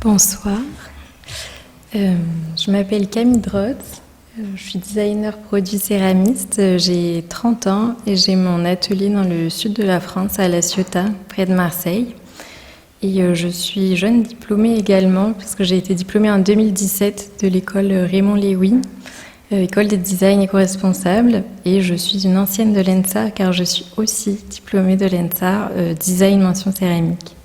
Bonsoir, je m'appelle Camille Drotz, je suis designer produit céramiste, j'ai 30 ans et j'ai mon atelier dans le sud de la France, à La Ciotat, près de Marseille. Et je suis jeune diplômée également, parce que j'ai été diplômée en 2017 de l'école Raymond Lévy, école des designs éco-responsables, et je suis une ancienne de l'ENSA, car je suis aussi diplômée de l'ENSA, design mention céramique.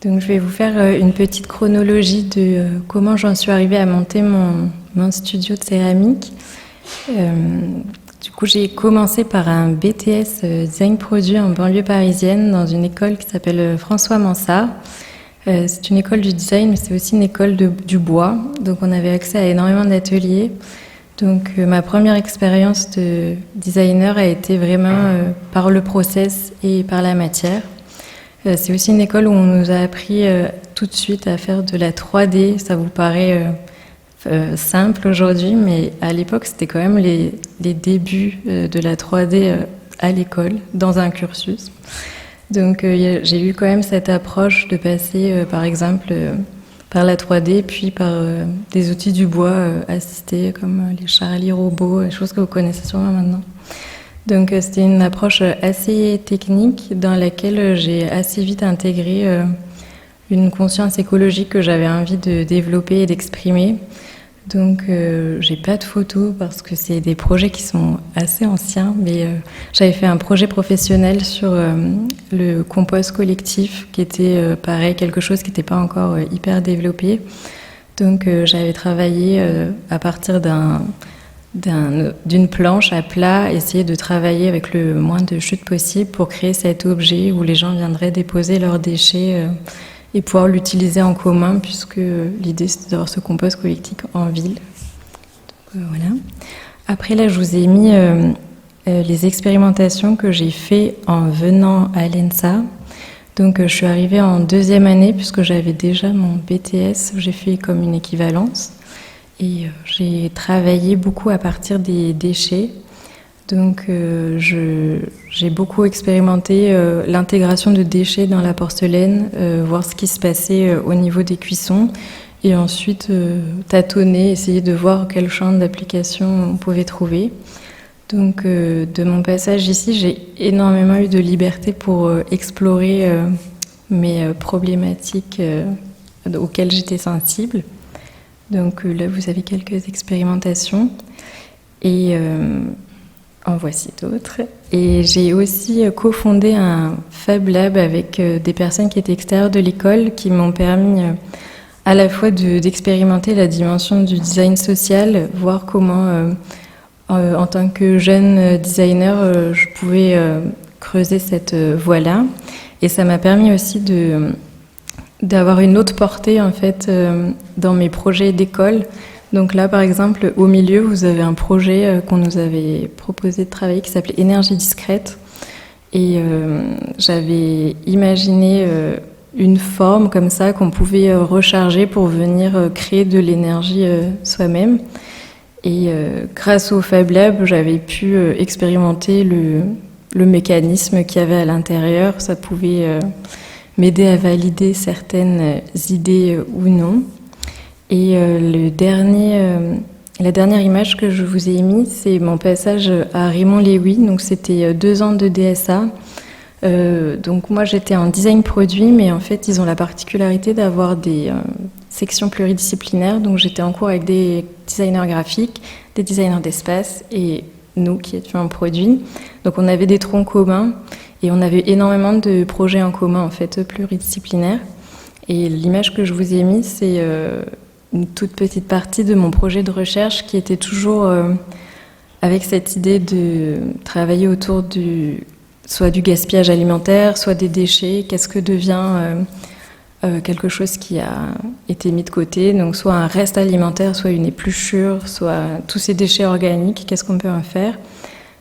Donc je vais vous faire une petite chronologie de comment j'en suis arrivée à monter mon studio de céramique. Du coup, j'ai commencé par un BTS design produit en banlieue parisienne dans une école qui s'appelle François Mansart. C'est une école du design, mais c'est aussi une école du bois. Donc on avait accès à énormément d'ateliers. Donc ma première expérience de designer a été vraiment par le process et par la matière. C'est aussi une école où on nous a appris tout de suite à faire de la 3D. Ça vous paraît simple aujourd'hui, mais à l'époque, c'était quand même les débuts de la 3D à l'école, dans un cursus. Donc j'ai eu quand même cette approche de passer, par exemple, par la 3D, puis par des outils du bois assistés, comme les Charlie robots, des choses que vous connaissez sûrement maintenant. Donc c'était une approche assez technique dans laquelle j'ai assez vite intégré une conscience écologique que j'avais envie de développer et d'exprimer. Donc j'ai pas de photos parce que c'est des projets qui sont assez anciens, mais j'avais fait un projet professionnel sur le compost collectif qui était pareil, quelque chose qui n'était pas encore hyper développé. Donc j'avais travaillé à partir d'une planche à plat, essayer de travailler avec le moins de chutes possible pour créer cet objet où les gens viendraient déposer leurs déchets et pouvoir l'utiliser en commun, puisque l'idée c'était d'avoir ce compost collectif en ville. Donc, voilà. Après là, je vous ai mis les expérimentations que j'ai fait en venant à l'ENSA. Donc je suis arrivée en deuxième année puisque j'avais déjà mon BTS, j'ai fait comme une équivalence. Et j'ai travaillé beaucoup à partir des déchets. Donc j'ai beaucoup expérimenté l'intégration de déchets dans la porcelaine, voir ce qui se passait au niveau des cuissons, et ensuite tâtonner, essayer de voir quel champ d'application on pouvait trouver. Donc de mon passage ici, j'ai énormément eu de liberté pour explorer mes problématiques auxquelles j'étais sensible. Donc là, vous avez quelques expérimentations et en voici d'autres. Et j'ai aussi cofondé un Fab Lab avec des personnes qui étaient extérieures de l'école qui m'ont permis à la fois d'expérimenter la dimension du design social, voir comment, en tant que jeune designer, je pouvais creuser cette voie-là. Et ça m'a permis aussi d'avoir une autre portée en fait dans mes projets d'école. Donc là par exemple au milieu vous avez un projet qu'on nous avait proposé de travailler qui s'appelait énergie discrète, et j'avais imaginé une forme comme ça qu'on pouvait recharger pour venir créer de l'énergie soi-même, et grâce au Fab Lab j'avais pu expérimenter le mécanisme qu'il y avait à l'intérieur. Ça pouvait m'aider à valider certaines idées ou non. Et la dernière image que je vous ai mise, c'est mon passage à Raymond Lévy. Donc c'était 2 ans de DSA. Donc moi j'étais en design produit, mais en fait ils ont la particularité d'avoir des sections pluridisciplinaires. Donc j'étais en cours avec des designers graphiques, des designers d'espace et nous qui étions en produit. Donc on avait des troncs communs. Et on avait énormément de projets en commun, en fait, pluridisciplinaires. Et l'image que je vous ai mise, c'est une toute petite partie de mon projet de recherche qui était toujours avec cette idée de travailler autour soit du gaspillage alimentaire, soit des déchets. Qu'est-ce que devient quelque chose qui a été mis de côté? Donc soit un reste alimentaire, soit une épluchure, soit tous ces déchets organiques, qu'est-ce qu'on peut en faire?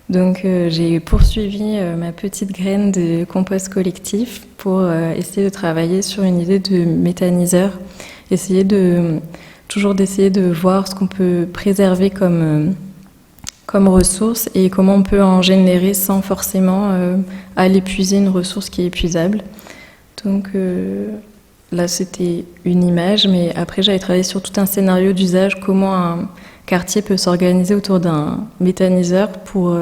Donc j'ai poursuivi ma petite graine de compost collectif pour essayer de travailler sur une idée de méthaniseur, toujours d'essayer de voir ce qu'on peut préserver comme ressource et comment on peut en générer sans forcément aller puiser une ressource qui est épuisable. Donc là, c'était une image, mais après, j'avais travaillé sur tout un scénario d'usage, comment un quartier peut s'organiser autour d'un méthaniseur pour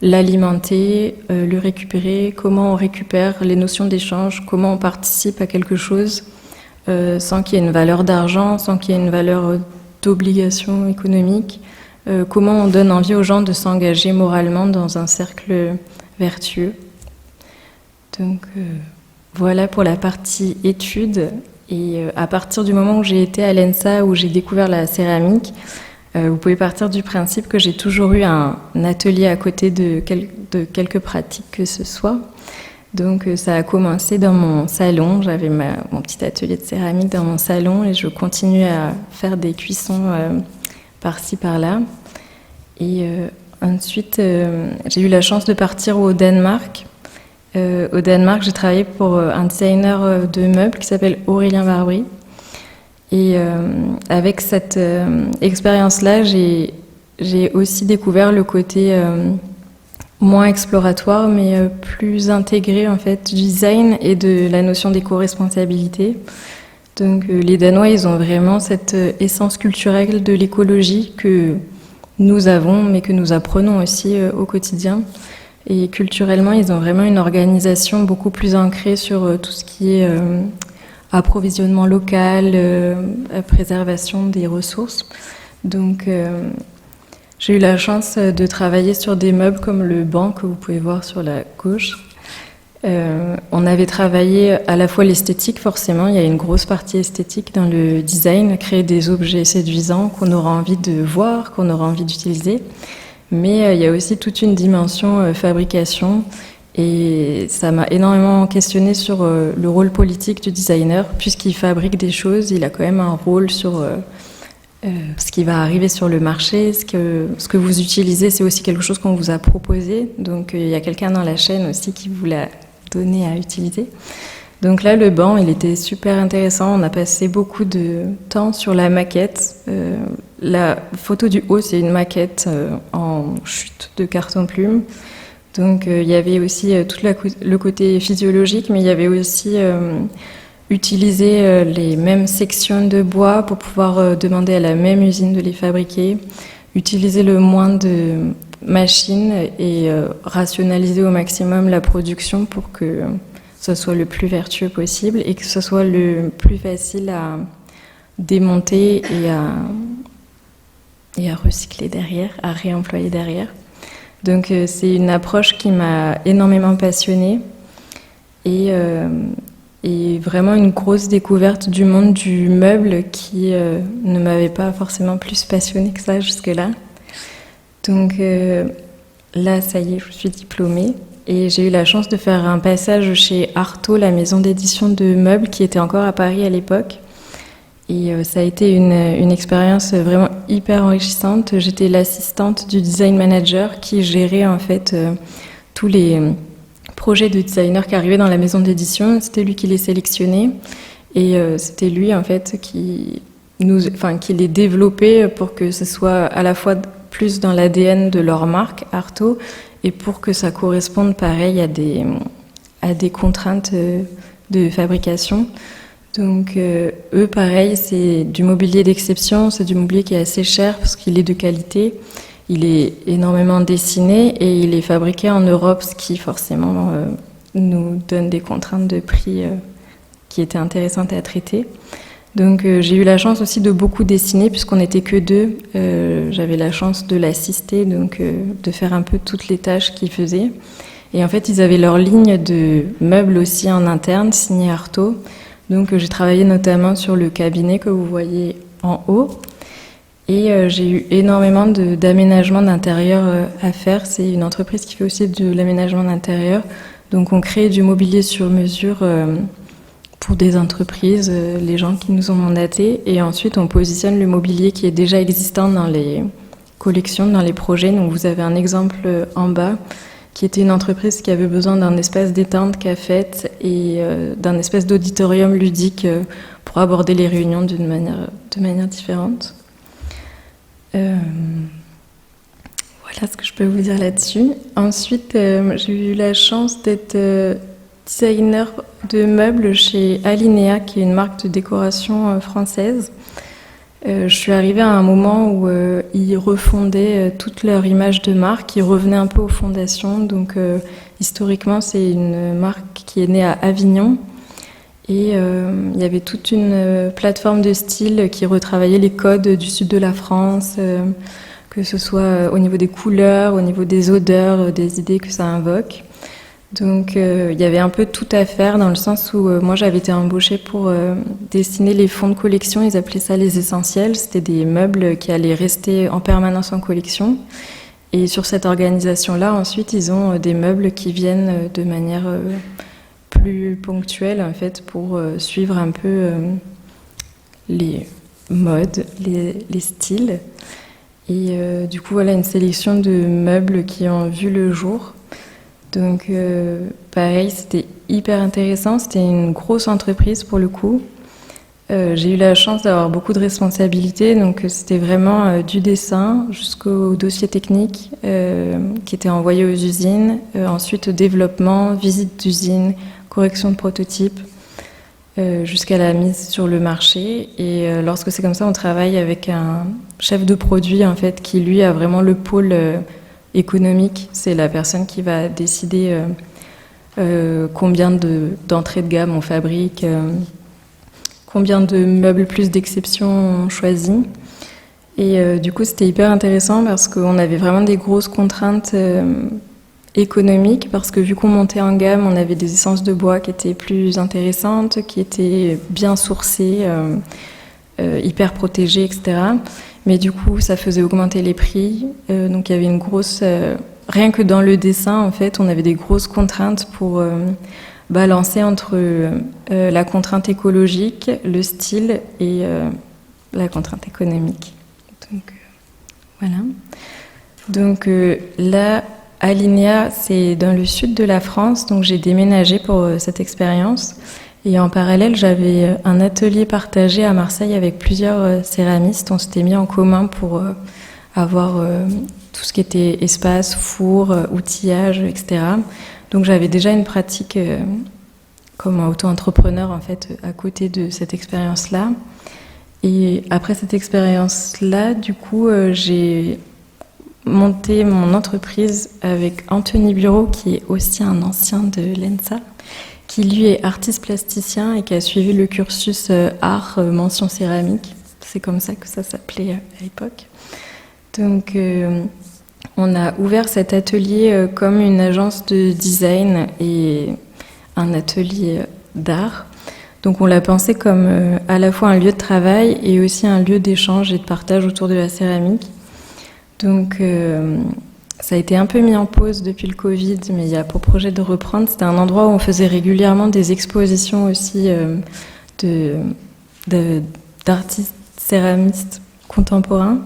l'alimenter, le récupérer, comment on récupère les notions d'échange, comment on participe à quelque chose sans qu'il y ait une valeur d'argent, sans qu'il y ait une valeur d'obligation économique, comment on donne envie aux gens de s'engager moralement dans un cercle vertueux. Donc voilà pour la partie études. Et à partir du moment où j'ai été à l'ENSA, où j'ai découvert la céramique, vous pouvez partir du principe que j'ai toujours eu un atelier à côté de quelques pratiques que ce soit. Donc ça a commencé dans mon salon, j'avais mon petit atelier de céramique dans mon salon et je continuais à faire des cuissons par-ci par-là. Et ensuite, j'ai eu la chance de partir au Danemark. Au Danemark, j'ai travaillé pour un designer de meubles qui s'appelle Aurélien Barbry. Et avec cette expérience-là, j'ai aussi découvert le côté moins exploratoire, mais plus intégré en fait du design et de la notion d'éco-responsabilité. Donc les Danois, ils ont vraiment cette essence culturelle de l'écologie que nous avons, mais que nous apprenons aussi au quotidien. Et culturellement, ils ont vraiment une organisation beaucoup plus ancrée sur tout ce qui est approvisionnement local, préservation des ressources. Donc j'ai eu la chance de travailler sur des meubles comme le banc que vous pouvez voir sur la gauche. On avait travaillé à la fois l'esthétique, forcément, il y a une grosse partie esthétique dans le design, créer des objets séduisants qu'on aura envie de voir, qu'on aura envie d'utiliser. Mais il y a aussi toute une dimension fabrication et ça m'a énormément questionné sur le rôle politique du designer. Puisqu'il fabrique des choses, il a quand même un rôle sur ce qui va arriver sur le marché. Ce que vous utilisez, c'est aussi quelque chose qu'on vous a proposé. Donc il y a quelqu'un dans la chaîne aussi qui vous l'a donné à utiliser. Donc là, le banc, il était super intéressant. On a passé beaucoup de temps sur la maquette. La photo du haut, c'est une maquette en chute de carton-plume. Donc il y avait aussi tout le côté physiologique, mais il y avait aussi utiliser les mêmes sections de bois pour pouvoir demander à la même usine de les fabriquer, utiliser le moins de machines et rationaliser au maximum la production pour que ce soit le plus vertueux possible et que ce soit le plus facile à démonter et à recycler derrière, à réemployer derrière. Donc c'est une approche qui m'a énormément passionnée et vraiment une grosse découverte du monde du meuble qui ne m'avait pas forcément plus passionnée que ça jusque-là. Donc là, ça y est, je suis diplômée. Et j'ai eu la chance de faire un passage chez Artaud, la maison d'édition de meubles qui était encore à Paris à l'époque. Et ça a été une expérience vraiment hyper enrichissante. J'étais l'assistante du design manager qui gérait en fait tous les projets de designers qui arrivaient dans la maison d'édition. C'était lui qui les sélectionnait et c'était lui en fait qui les développait pour que ce soit à la fois plus dans l'ADN de leur marque Artaud et pour que ça corresponde pareil à des contraintes de fabrication. Donc eux, pareil, c'est du mobilier d'exception, c'est du mobilier qui est assez cher parce qu'il est de qualité, il est énormément dessiné et il est fabriqué en Europe, ce qui forcément nous donne des contraintes de prix qui étaient intéressantes à traiter. Donc j'ai eu la chance aussi de beaucoup dessiner puisqu'on n'était que deux. J'avais la chance de l'assister, donc de faire un peu toutes les tâches qu'il faisait. Et en fait, ils avaient leur ligne de meubles aussi en interne, signée Artaud. Donc j'ai travaillé notamment sur le cabinet que vous voyez en haut. Et j'ai eu énormément d'aménagements d'intérieur à faire. C'est une entreprise qui fait aussi de l'aménagement d'intérieur. Donc on crée du mobilier sur mesure pour des entreprises, les gens qui nous ont mandatés. Et ensuite, on positionne le mobilier qui est déjà existant dans les collections, dans les projets. Donc vous avez un exemple en bas qui était une entreprise qui avait besoin d'un espace détente, cafette et d'un espace d'auditorium ludique pour aborder les réunions de manière différente. Voilà ce que je peux vous dire là-dessus. Ensuite, j'ai eu la chance d'être designer de meubles chez Alinea, qui est une marque de décoration française. Je suis arrivée à un moment où ils refondaient toute leur image de marque, ils revenaient un peu aux fondations. Donc historiquement, c'est une marque qui est née à Avignon. Et il y avait toute une plateforme de style qui retravaillait les codes du sud de la France, que ce soit au niveau des couleurs, au niveau des odeurs, des idées que ça invoque. Donc il y avait un peu tout à faire dans le sens où moi j'avais été embauchée pour dessiner les fonds de collection, ils appelaient ça les essentiels, c'était des meubles qui allaient rester en permanence en collection. Et sur cette organisation-là, ensuite, ils ont des meubles qui viennent de manière plus ponctuelle en fait pour suivre un peu les modes, les styles. Et du coup, voilà une sélection de meubles qui ont vu le jour. Donc pareil, c'était hyper intéressant, c'était une grosse entreprise pour le coup. J'ai eu la chance d'avoir beaucoup de responsabilités, donc c'était vraiment du dessin jusqu'au dossier technique qui était envoyé aux usines, ensuite développement, visite d'usine, correction de prototypes, jusqu'à la mise sur le marché. Et lorsque c'est comme ça, on travaille avec un chef de produit en fait qui lui a vraiment le pôle économique, c'est la personne qui va décider combien d'entrées de gamme on fabrique, combien de meubles plus d'exception on choisit. Et du coup, c'était hyper intéressant parce qu'on avait vraiment des grosses contraintes économiques, parce que vu qu'on montait en gamme, on avait des essences de bois qui étaient plus intéressantes, qui étaient bien sourcées, hyper protégées, etc. Mais du coup, ça faisait augmenter les prix. Donc il y avait une grosse... rien que dans le dessin, en fait, on avait des grosses contraintes pour balancer entre la contrainte écologique, le style et la contrainte économique. Donc voilà. Donc là, Alinea, c'est dans le sud de la France. Donc j'ai déménagé pour cette expérience. Et en parallèle, j'avais un atelier partagé à Marseille avec plusieurs céramistes. On s'était mis en commun pour avoir tout ce qui était espace, four, outillage, etc. Donc j'avais déjà une pratique comme auto-entrepreneur en fait à côté de cette expérience-là. Et après cette expérience-là, du coup, j'ai monté mon entreprise avec Anthony Bureau, qui est aussi un ancien de l'ENSA, qui lui est artiste plasticien et qui a suivi le cursus art mention céramique. C'est comme ça que ça s'appelait à l'époque. Donc on a ouvert cet atelier comme une agence de design et un atelier d'art. Donc on l'a pensé comme à la fois un lieu de travail et aussi un lieu d'échange et de partage autour de la céramique. Donc ça a été un peu mis en pause depuis le Covid, mais il y a pour projet de reprendre. C'était un endroit où on faisait régulièrement des expositions aussi d'artistes céramistes contemporains.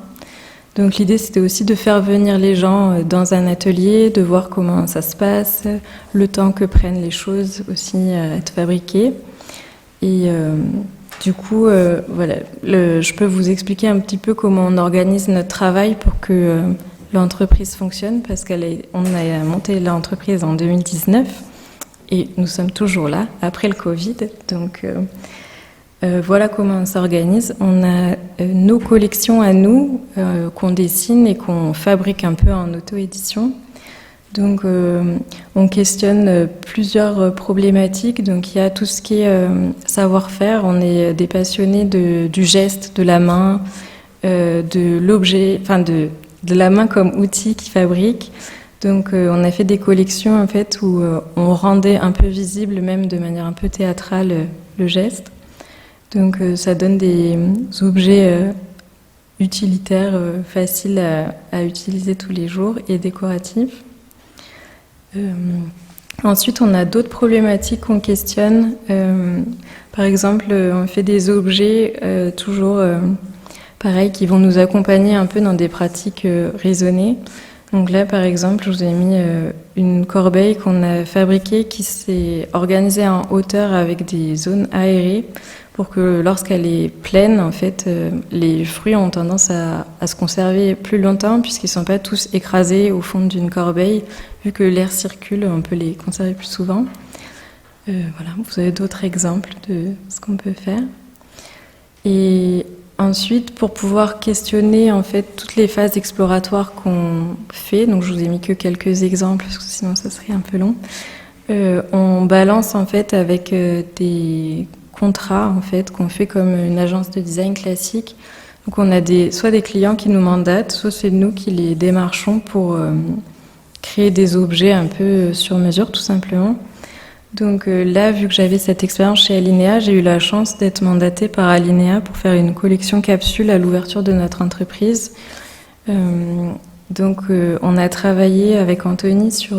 Donc l'idée, c'était aussi de faire venir les gens dans un atelier, de voir comment ça se passe, le temps que prennent les choses aussi à être fabriquées. Et du coup, voilà, je peux vous expliquer un petit peu comment on organise notre travail pour que l'entreprise fonctionne, parce qu'on a monté l'entreprise en 2019 et nous sommes toujours là, après le Covid. Donc voilà comment on s'organise. On a nos collections à nous, qu'on dessine et qu'on fabrique un peu en auto-édition. Donc on questionne plusieurs problématiques. Donc il y a tout ce qui est savoir-faire. On est des passionnés du geste, de la main, de l'objet, enfin de la main comme outil qui fabrique. Donc on a fait des collections en fait où on rendait un peu visible, même de manière un peu théâtrale, le geste. Donc ça donne des objets utilitaires, faciles à utiliser tous les jours et décoratifs. Ensuite, on a d'autres problématiques qu'on questionne. Par exemple, on fait des objets toujours pareil qui vont nous accompagner un peu dans des pratiques raisonnées. Donc là, par exemple, je vous ai mis une corbeille qu'on a fabriquée qui s'est organisée en hauteur avec des zones aérées pour que lorsqu'elle est pleine, en fait, les fruits ont tendance à se conserver plus longtemps puisqu'ils ne sont pas tous écrasés au fond d'une corbeille. Vu que l'air circule, on peut les conserver plus souvent. Voilà, vous avez d'autres exemples de ce qu'on peut faire. Et ensuite, pour pouvoir questionner en fait toutes les phases exploratoires qu'on fait, donc je vous ai mis que quelques exemples parce que sinon ça serait un peu long. On balance en fait avec des contrats en fait qu'on fait comme une agence de design classique. Donc on a soit des clients qui nous mandatent, soit c'est nous qui les démarchons pour créer des objets un peu sur mesure tout simplement. Donc là, vu que j'avais cette expérience chez Alinea, j'ai eu la chance d'être mandatée par Alinea pour faire une collection capsule à l'ouverture de notre entreprise. Donc on a travaillé avec Anthony sur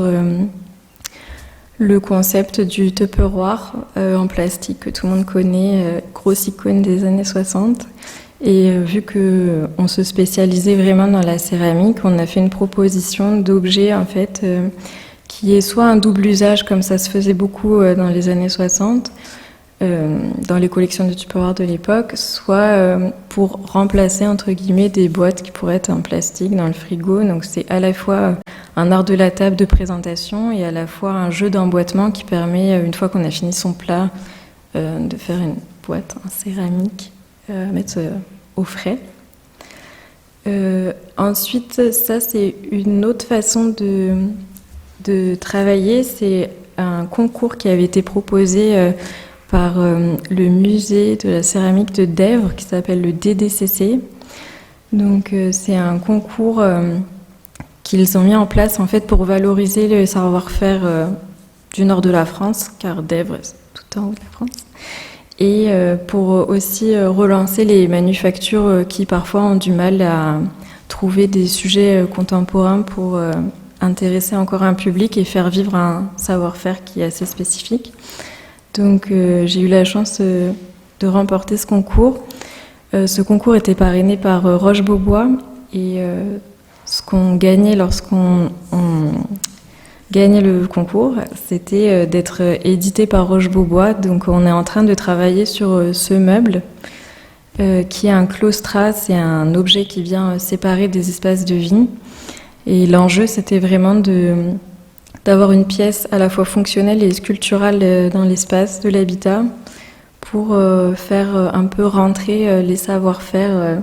le concept du Tupperware en plastique que tout le monde connaît, grosse icône des années 60. Et vu qu'on se spécialisait vraiment dans la céramique, on a fait une proposition d'objet en fait qui est soit un double usage, comme ça se faisait beaucoup dans les années 60, dans les collections de Tupperware de l'époque, soit pour remplacer, entre guillemets, des boîtes qui pourraient être en plastique dans le frigo. Donc c'est à la fois un art de la table de présentation et à la fois un jeu d'emboîtement qui permet, une fois qu'on a fini son plat, de faire une boîte en céramique, à mettre au frais. Ensuite, ça c'est une autre façon de travailler, c'est un concours qui avait été proposé par le musée de la céramique de Dèvres qui s'appelle le DDCC. Donc c'est un concours qu'ils ont mis en place en fait pour valoriser le savoir-faire du nord de la France, car Dèvres c'est tout en haut de la France, et pour aussi relancer les manufactures qui parfois ont du mal à trouver des sujets contemporains pour intéresser encore un public et faire vivre un savoir-faire qui est assez spécifique. Donc j'ai eu la chance de remporter ce concours. Ce concours était parrainé par Roche-Beaubois et ce qu'on gagnait lorsqu'on gagnait le concours, c'était d'être édité par Roche-Beaubois. Donc on est en train de travailler sur ce meuble qui est un claustrat, c'est un objet qui vient séparer des espaces de vie. Et l'enjeu, c'était vraiment d'avoir une pièce à la fois fonctionnelle et sculpturale dans l'espace de l'habitat pour faire un peu rentrer les savoir-faire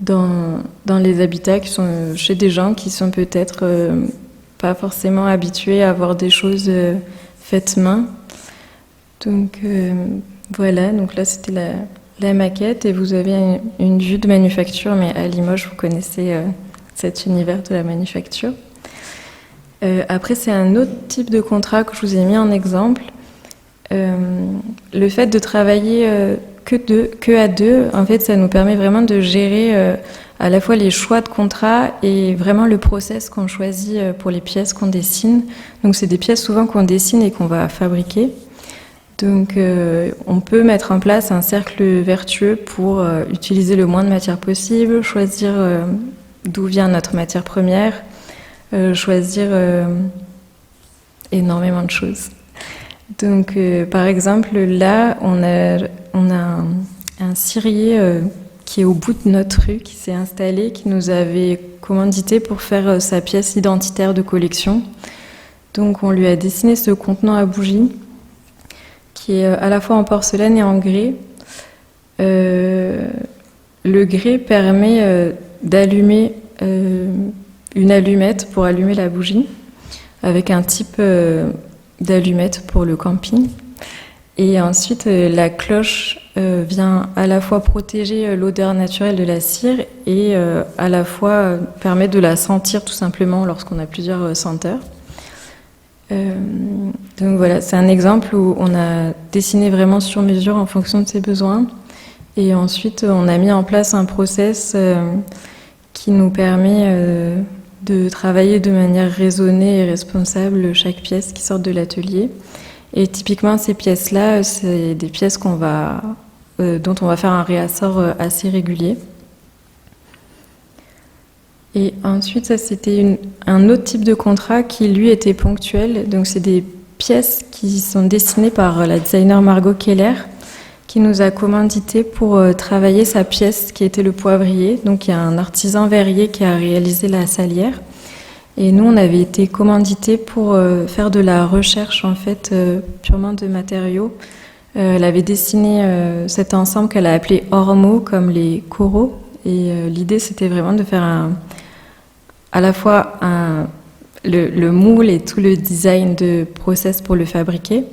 dans les habitats qui sont chez des gens qui sont peut-être pas forcément habitués à avoir des choses faites main. Donc voilà, donc là c'était la maquette et vous avez une vue de manufacture, mais à Limoges, vous connaissez cet univers de la manufacture. Après, c'est un autre type de contrat que je vous ai mis en exemple. Le fait de travailler que à deux, en fait, ça nous permet vraiment de gérer à la fois les choix de contrat et vraiment le process qu'on choisit pour les pièces qu'on dessine. Donc, c'est des pièces souvent qu'on dessine et qu'on va fabriquer. Donc, on peut mettre en place un cercle vertueux pour utiliser le moins de matière possible, choisir d'où vient notre matière première, choisir énormément de choses. Donc, par exemple, là, on a un cirier qui est au bout de notre rue, qui s'est installé, qui nous avait commandité pour faire sa pièce identitaire de collection. Donc, on lui a dessiné ce contenant à bougies, qui est à la fois en porcelaine et en grès. Le grès permet d'allumer une allumette pour allumer la bougie, avec un type d'allumette pour le camping. Et ensuite, la cloche vient à la fois protéger l'odeur naturelle de la cire et à la fois permet de la sentir tout simplement lorsqu'on a plusieurs senteurs. Donc voilà, c'est un exemple où on a dessiné vraiment sur mesure en fonction de ses besoins. Et ensuite, on a mis en place un process qui nous permet de travailler de manière raisonnée et responsable chaque pièce qui sort de l'atelier. Et typiquement, ces pièces-là, c'est des pièces dont on va faire un réassort assez régulier. Et ensuite, ça, c'était un autre type de contrat qui, lui, était ponctuel. Donc, c'est des pièces qui sont dessinées par la designer Margot Keller, qui nous a commandité pour travailler sa pièce qui était le poivrier. Donc il y a un artisan verrier qui a réalisé la salière. Et nous, on avait été commandités pour faire de la recherche, en fait, purement de matériaux. Elle avait dessiné cet ensemble qu'elle a appelé ormeaux, comme les coraux. Et l'idée, c'était vraiment de faire à la fois le moule et tout le design de process pour le fabriquer,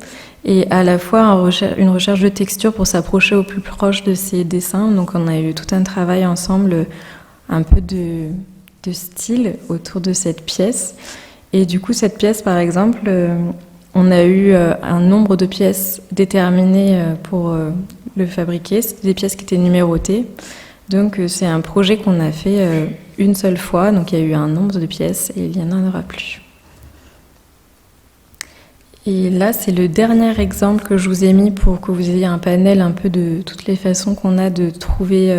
et à la fois une recherche de texture pour s'approcher au plus proche de ces dessins. Donc on a eu tout un travail ensemble, un peu de style autour de cette pièce. Et du coup, cette pièce, par exemple, on a eu un nombre de pièces déterminé pour le fabriquer. C'était des pièces qui étaient numérotées. Donc c'est un projet qu'on a fait une seule fois. Donc il y a eu un nombre de pièces et il n'y en aura plus. Et là, c'est le dernier exemple que je vous ai mis pour que vous ayez un panel un peu de toutes les façons qu'on a de trouver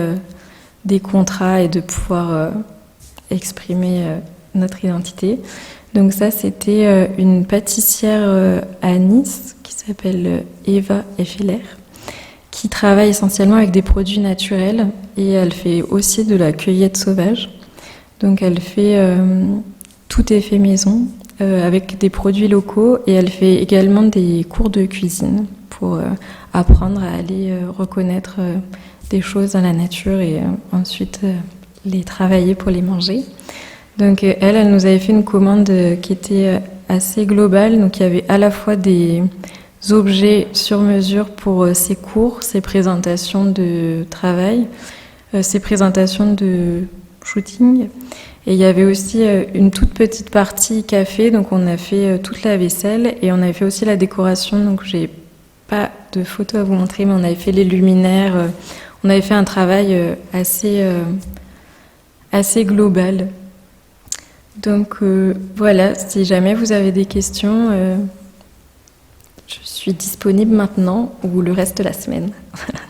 des contrats et de pouvoir exprimer notre identité. Donc ça, c'était une pâtissière à Nice qui s'appelle Eva Effeler, qui travaille essentiellement avec des produits naturels, et elle fait aussi de la cueillette sauvage. Donc elle fait tout est fait maison avec des produits locaux, et elle fait également des cours de cuisine pour apprendre à aller reconnaître des choses dans la nature et ensuite les travailler pour les manger. Donc elle nous avait fait une commande qui était assez globale. Donc il y avait à la fois des objets sur mesure pour ses cours, ses présentations de travail, ses présentations de shooting. Et il y avait aussi une toute petite partie café. Donc on a fait toute la vaisselle et on avait fait aussi la décoration. Donc j'ai pas de photos à vous montrer, mais on avait fait les luminaires. On avait fait un travail assez global. Donc voilà, si jamais vous avez des questions, je suis disponible maintenant ou le reste de la semaine. Voilà.